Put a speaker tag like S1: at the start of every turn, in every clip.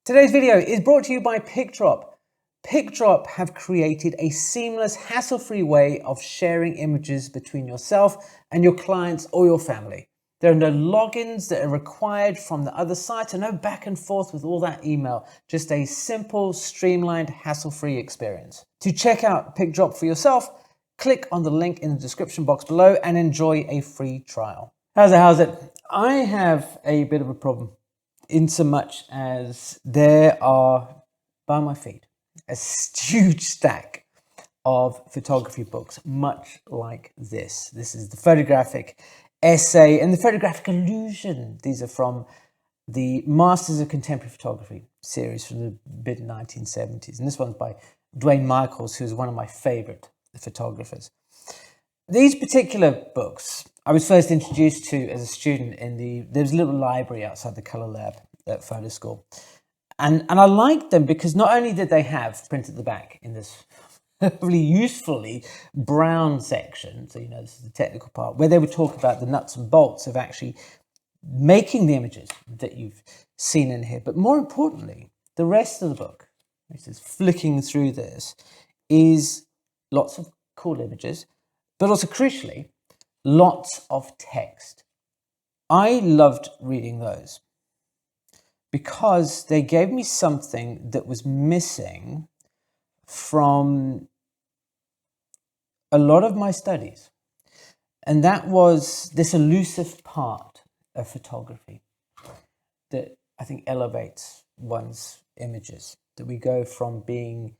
S1: Today's video is brought to you by PicDrop. PicDrop have created a seamless, hassle-free way of sharing images between yourself and your clients or your family. There are no logins that are required from the other site and no back and forth with all that email. Just a simple, streamlined, hassle-free experience. To check out PicDrop for yourself, click on the link in the description box below and enjoy a free trial. How's it? I have a bit of a problem, in so much as there are, by my feet, a huge stack of photography books, much like this. This is the Photographic Essay and the Photographic Illusion. These are from the Masters of Contemporary Photography series from the mid-1970s. And this one's by Dwayne Michaels, who's one of my favorite photographers. These particular books I was first introduced to as a student there was a little library outside the colour lab at photo school. And I liked them because not only did they have print at the back in this really usefully brown section, so this is the technical part, where they would talk about the nuts and bolts of actually making the images that you've seen in here. But more importantly, the rest of the book, which is flicking through this, is lots of cool images, but also crucially, lots of text. I loved reading those because they gave me something that was missing from a lot of my studies. And that was this elusive part of photography that I think elevates one's images, that we go from being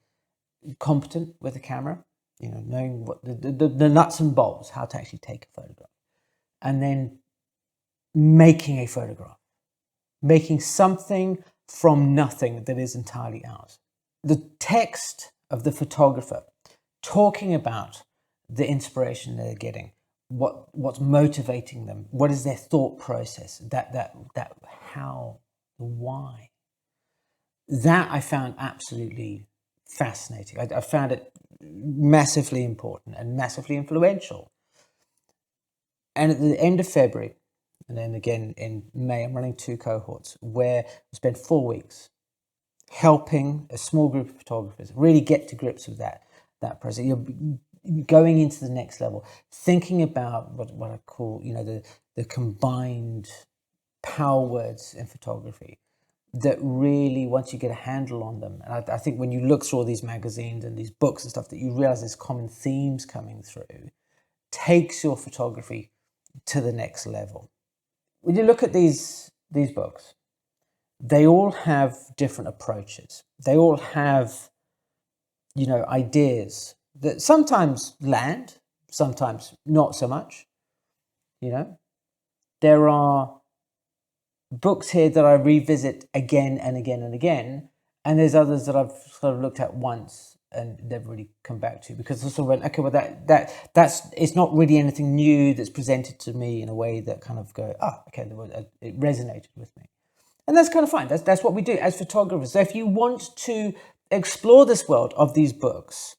S1: competent with a camera, knowing what the nuts and bolts, how to actually take a photograph, and then making a photograph, making something from nothing that is entirely ours. The text of the photographer talking about the inspiration they're getting, what's motivating them, what is their thought process, that how, the why. That I found absolutely fascinating. I found it massively important and massively influential. And at the end of February, and then again in May, I'm running 2 cohorts where I spent 4 weeks helping a small group of photographers really get to grips with that process. You're going into the next level, thinking about what I call, the combined power words in photography that really, once you get a handle on them, and I think when you look through all these magazines and these books and stuff, that you realize there's common themes coming through, takes your photography to the next level. When you look at these books, they all have different approaches. They all have, ideas that sometimes land, sometimes not so much. There are books here that I revisit again and again and again, and there's others that I've sort of looked at once and never really come back to, because I sort of went, okay, well that's it's not really anything new that's presented to me in a way that kind of go, okay, it resonated with me. And that's kind of fine. That's what we do as photographers. So if you want to explore this world of these books,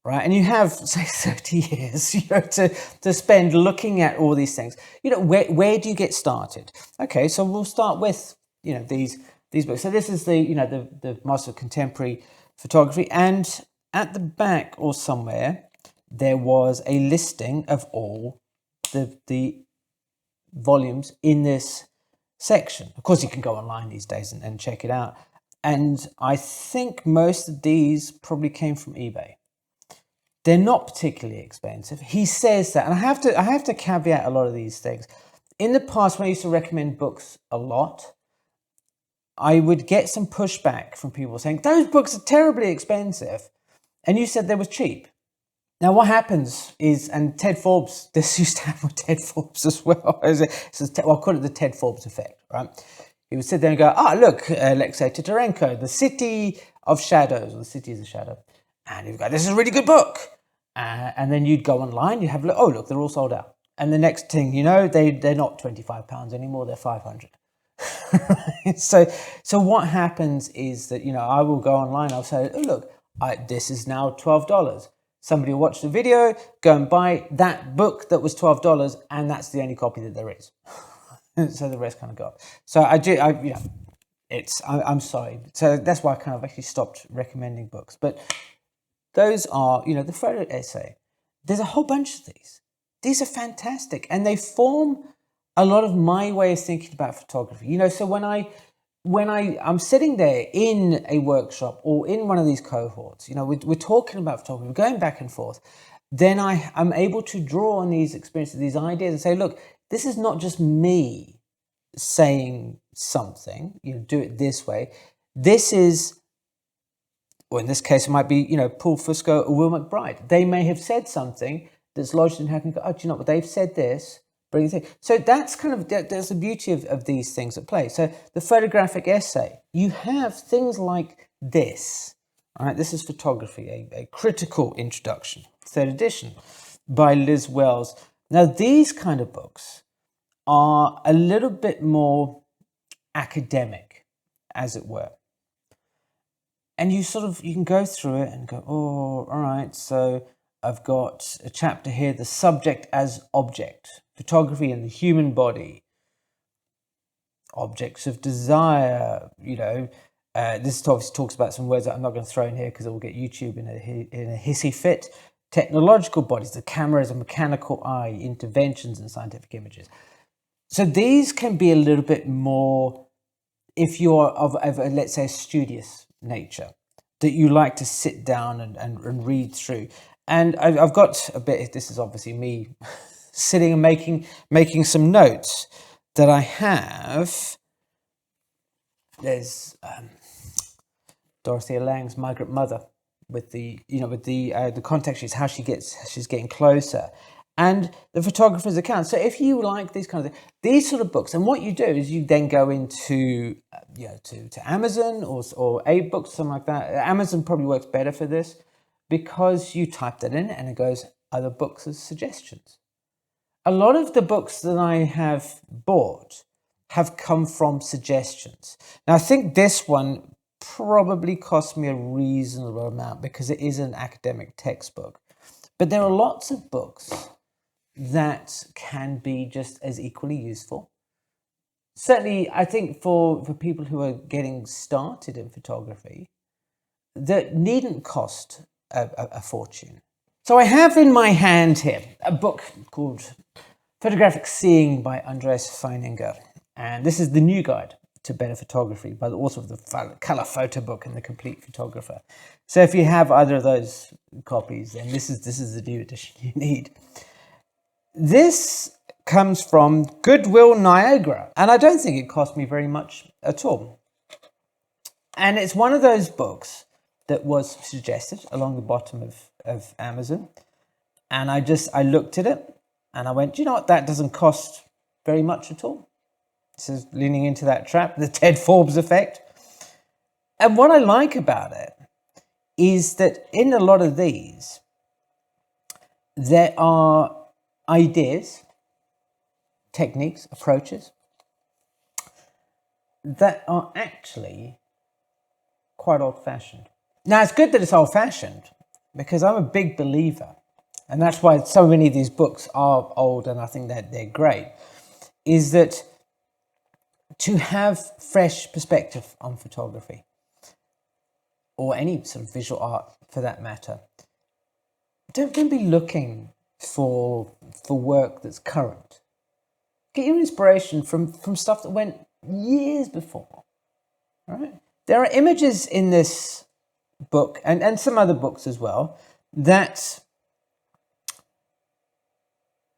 S1: right, and you have, say, 30 years, to spend looking at all these things, where do you get started? Okay, so we'll start with, these books. So this is the Master of Contemporary Photography, and at the back or somewhere, there was a listing of all the volumes in this section. Of course, you can go online these days and check it out. And I think most of these probably came from eBay. They're not particularly expensive. He says that, and I have to caveat a lot of these things. In the past, when I used to recommend books a lot, I would get some pushback from people saying, those books are terribly expensive. And you said they were cheap. Now, what happens is, and Ted Forbes, this used to happen with Ted Forbes as well. I'll call it the Ted Forbes effect, right? He would sit there and go, look, Alexei Titarenko, The City of Shadows, or The City is a Shadow. And you'd go, this is a really good book. And then you'd go online, you'd have a look, look, they're all sold out. And the next thing you know, they're not £25 anymore, they're 500. So what happens is that, I will go online, I'll say, look, this is now $12. Somebody will watch the video, go and buy that book that was $12, and that's the only copy that there is. So the rest kind of go up. So I'm sorry. So that's why I kind of actually stopped recommending books. But those are, the photo essay. There's a whole bunch of these. These are fantastic, and they form a lot of my way of thinking about photography. So when I'm sitting there in a workshop or in one of these cohorts, we're talking about photography, we're going back and forth, then I'm able to draw on these experiences, these ideas, and say, look, this is not just me saying something, do it this way. This is, or in this case, it might be, Paul Fusco or Will McBride. They may have said something that's lodged in how can go, oh, do you know what, they've said this. So that's there's the beauty of these things at play. So the photographic essay, you have things like this. All right, this is Photography, a critical introduction, 3rd edition by Liz Wells. Now, these kind of books are a little bit more academic, as it were. And you can go through it and go, oh, all right, so I've got a chapter here, the subject as object, photography and the human body, objects of desire, this obviously talks about some words that I'm not going to throw in here because it will get YouTube in a hissy fit. Technological bodies, the camera as a mechanical eye, interventions in scientific images. So these can be a little bit more, if you're of let's say, a studious nature, that you like to sit down and read through. And I've got a bit, this is obviously me sitting and making some notes that I have. There's Dorothea Lange's Migrant Mother with the context sheets, how she's getting closer, and the photographer's account. So if you like these kind of things, these sort of books, and what you do is you then go into to Amazon or A-Books, something like that. Amazon probably works better for this because you type that in and it goes other books as suggestions. A lot of the books that I have bought have come from suggestions. Now, I think this one probably cost me a reasonable amount because it is an academic textbook. But there are lots of books that can be just as equally useful. Certainly, I think for people who are getting started in photography, that needn't cost a fortune. So I have in my hand here a book called Photographic Seeing by Andreas Feininger. And this is the new guide to better photography by the author of the Color Photo Book and the Complete Photographer. So if you have either of those copies, then this is the new edition you need. This comes from Goodwill Niagara, and I don't think it cost me very much at all. And it's one of those books that was suggested along the bottom of Amazon. And I looked at it and I went, you know what, that doesn't cost very much at all. This is leaning into that trap, the Ted Forbes effect. And what I like about it is that in a lot of these, there are ideas, techniques, approaches that are actually quite old-fashioned. Now, it's good that it's old-fashioned because I'm a big believer, and that's why so many of these books are old and I think that they're great, is that to have fresh perspective on photography or any sort of visual art for that matter, don't be looking for work that's current. Get your inspiration from stuff that went years before. Right? There are images in this book and some other books as well that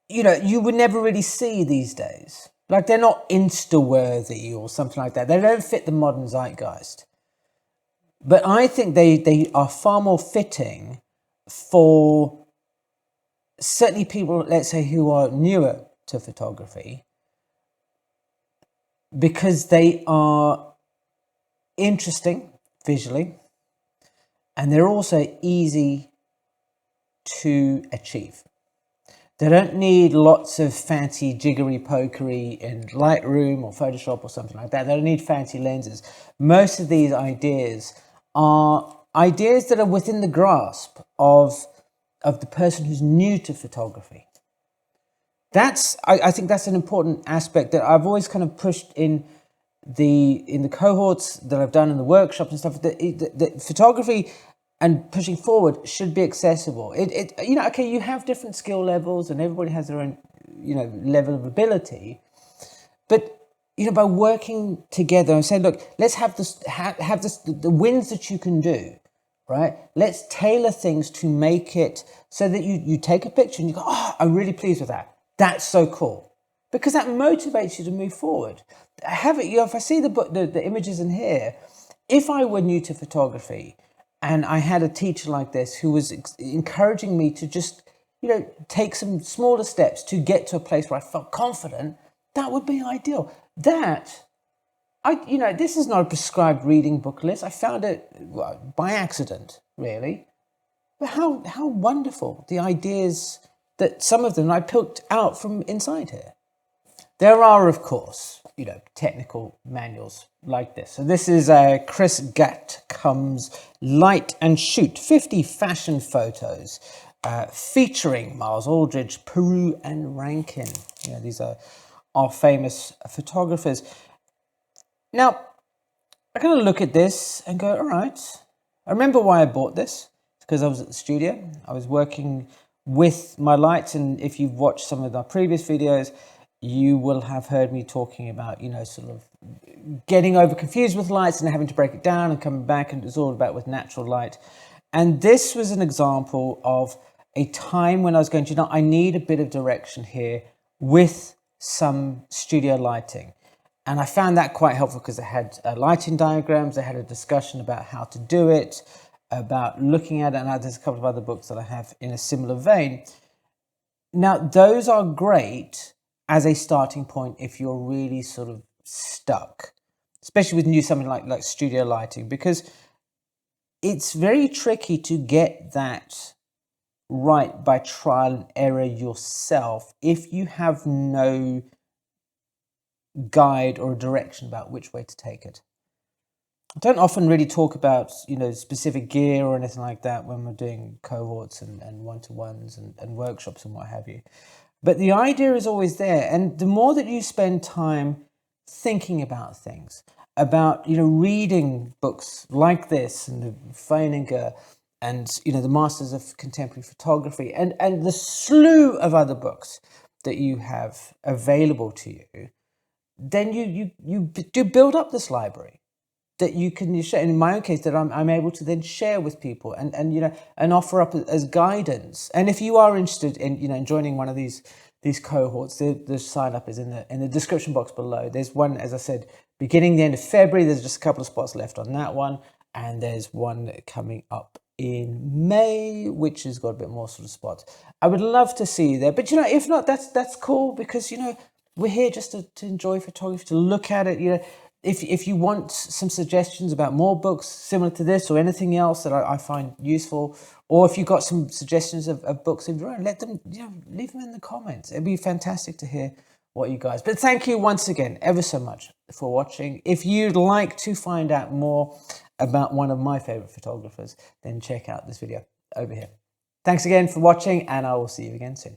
S1: you would never really see these days. Like, they're not Insta-worthy or something like that. They don't fit the modern zeitgeist. But I think they are far more fitting for certainly people, let's say, who are newer to photography, because they are interesting visually and they're also easy to achieve. They don't need lots of fancy jiggery pokery in Lightroom or Photoshop or something like that. They don't need fancy lenses. Most of these ideas are ideas that are within the grasp of the person who's new to photography. I think that's an important aspect that I've always kind of pushed in in the cohorts that I've done in the workshops and stuff, the photography and pushing forward should be accessible. Okay, you have different skill levels and everybody has their own, level of ability, but by working together and saying, look, let's have the wins that you can do, right? Let's tailor things to make it so that you take a picture and you go, oh, I'm really pleased with that. That's so cool. Because that motivates you to move forward. If I see the images in here, if I were new to photography and I had a teacher like this who was encouraging me to just, take some smaller steps to get to a place where I felt confident, that would be ideal. This is not a prescribed reading book list. I found it by accident, really. But how wonderful the ideas that some of them I picked out from inside here. There are, of course, technical manuals like this. So this is Chris Gatcombe's Light and Shoot, 50 fashion photos featuring Miles Aldridge, Peru and Rankin. These are our famous photographers. Now, I kind of look at this and go, all right, I remember why I bought this. It's because I was at the studio. I was working with my lights, and if you've watched some of our previous videos, you will have heard me talking about, sort of getting over confused with lights and having to break it down and coming back, and it's all about with natural light. And this was an example of a time when I was going, I need a bit of direction here with some studio lighting. And I found that quite helpful because it had lighting diagrams, they had a discussion about how to do it, about looking at it, and there's a couple of other books that I have in a similar vein. Now, those are great as a starting point if you're really sort of stuck, especially with something like studio lighting, because it's very tricky to get that right by trial and error yourself if you have no guide or direction about which way to take it. I don't often really talk about specific gear or anything like that when we're doing cohorts and one-to-ones and workshops and what have you. But the idea is always there. And the more that you spend time thinking about things, about, reading books like this and the Feininger and, the Masters of Contemporary Photography and the slew of other books that you have available to you, then you do build up this library that you can share. In my own case, that I'm able to then share with people and offer up as guidance. And if you are interested in joining one of these cohorts, the sign up is in the description box below. There's one, as I said, beginning the end of February. There's just a couple of spots left on that one, and there's one coming up in May, which has got a bit more sort of spots. I would love to see you there, but if not, that's cool, because we're here just to enjoy photography, to look at it. If you want some suggestions about more books similar to this or anything else that I find useful, or if you've got some suggestions of books of your own, let them, leave them in the comments. It'd be fantastic to hear what you guys. But thank you once again ever so much for watching. If you'd like to find out more about one of my favorite photographers, then check out this video over here. Thanks again for watching, and I will see you again soon.